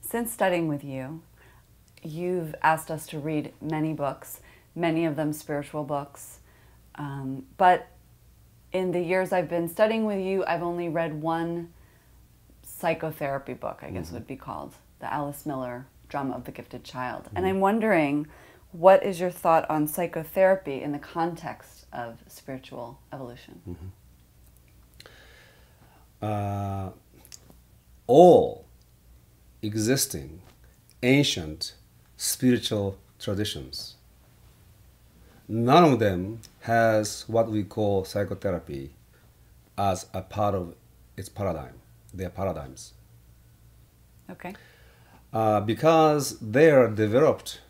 since studying with you, you've asked us to read many books, many of them spiritual books. But in the years I've been studying with you, I've only read one psychotherapy book, I guess would be called, the Alice Miller Drama of the Gifted Child. And I'm wondering, what is your thought on psychotherapy in the context of spiritual evolution? All existing ancient spiritual traditions, none of them has what we call psychotherapy as a part of its paradigm, their paradigms. Okay. Because they are developed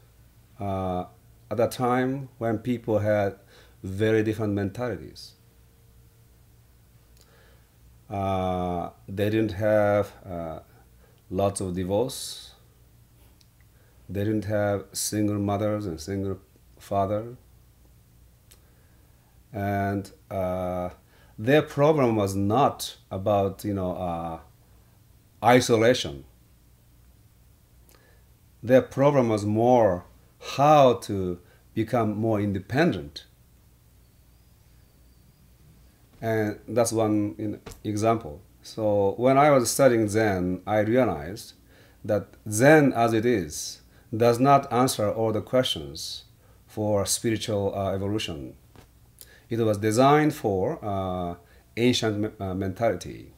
at a time when people had very different mentalities. They didn't have lots of divorce. They didn't have single mothers and single father. And their problem was not about, isolation. Their problem was more how to become more independent. And that's one example. So when I was studying Zen, I realized that Zen as it is does not answer all the questions for spiritual evolution. It was designed for ancient mentality.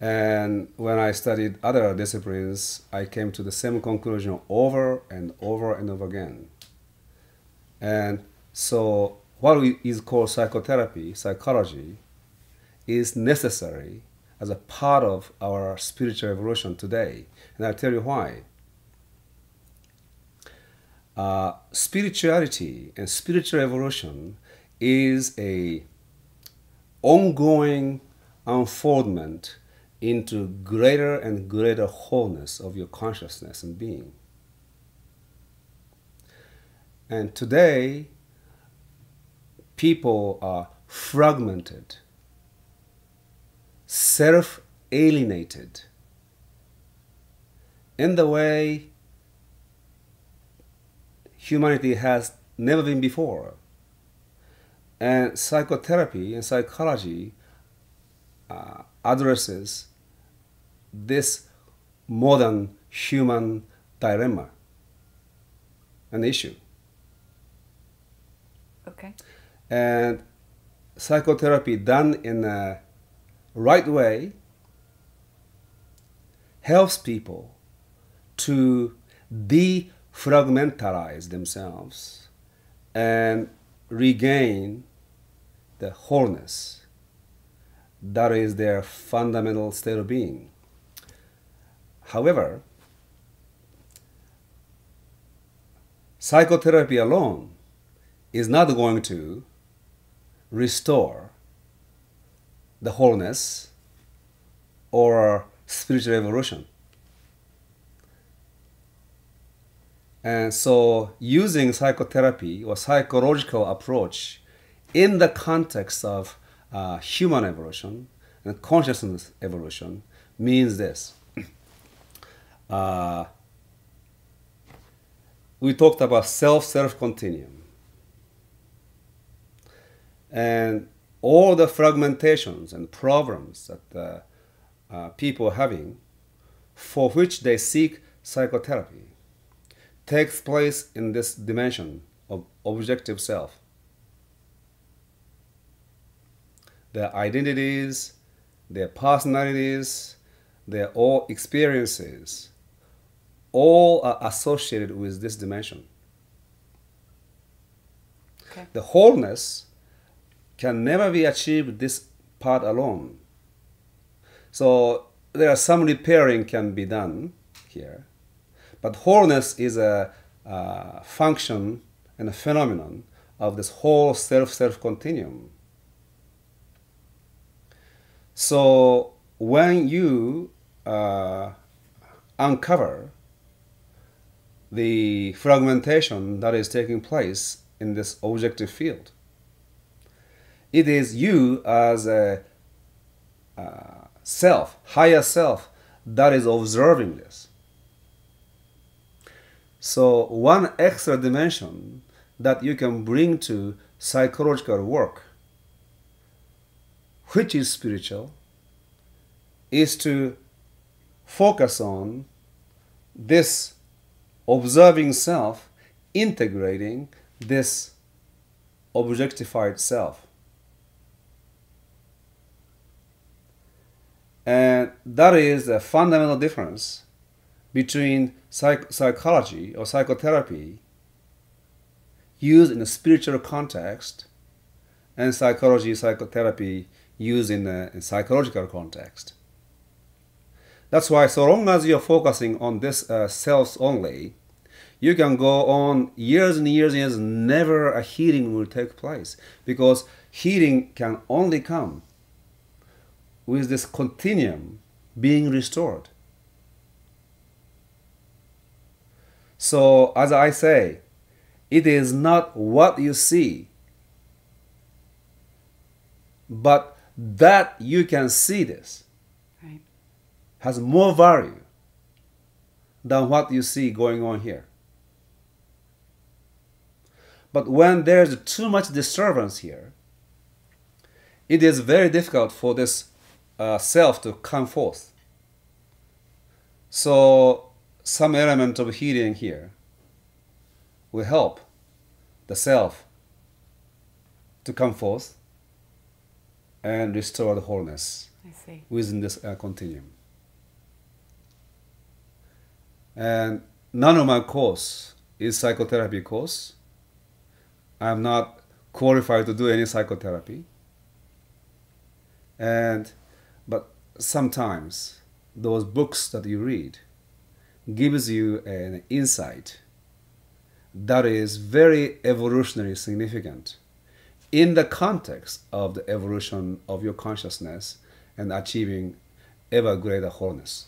And when I studied other disciplines, I came to the same conclusion over and over and over again. And so what is called psychotherapy, psychology, is necessary as a part of our spiritual evolution today. And I'll tell you why. Spirituality and spiritual evolution is a ongoing unfoldment into greater and greater wholeness of your consciousness and being. And today, people are fragmented, self-alienated in the way humanity has never been before. And psychotherapy and psychology addresses this modern human dilemma, an issue. Okay. And psychotherapy done in a right way helps people to defragmentarize themselves and regain the wholeness that is their fundamental state of being. However, psychotherapy alone is not going to restore the wholeness or spiritual evolution. And so using psychotherapy or psychological approach in the context of human evolution and consciousness evolution means this. We talked about self-self continuum. And all the fragmentations and problems that people are having for which they seek psychotherapy takes place in this dimension of objective self. Their identities, their personalities, their all experiences, all are associated with this dimension. Okay. The wholeness can never be achieved this part alone. So there are some repairing can be done here, but wholeness is a function and a phenomenon of this whole self-self continuum. So when you uncover the fragmentation that is taking place in this objective field, it is you as a self, higher self, that is observing this. So one extra dimension that you can bring to psychological work, which is spiritual, is to focus on this observing self integrating this objectified self. And that is a fundamental difference between psychology or psychotherapy used in a spiritual context and psychology, psychotherapy used in a psychological context. That's why so long as you're focusing on this self only, you can go on years and years and years, never a healing will take place, because healing can only come with this continuum being restored. So, as I say, it is not what you see, but that you can see this Right. has more value than what you see going on here. But when there's too much disturbance here, it is very difficult for this self to come forth. So some element of healing here will help the self to come forth and restore the wholeness I see. within this continuum. And none of my course is psychotherapy course. I'm not qualified to do any psychotherapy. But sometimes those books that you read gives you an insight that is very evolutionary significant in the context of the evolution of your consciousness and achieving ever greater wholeness.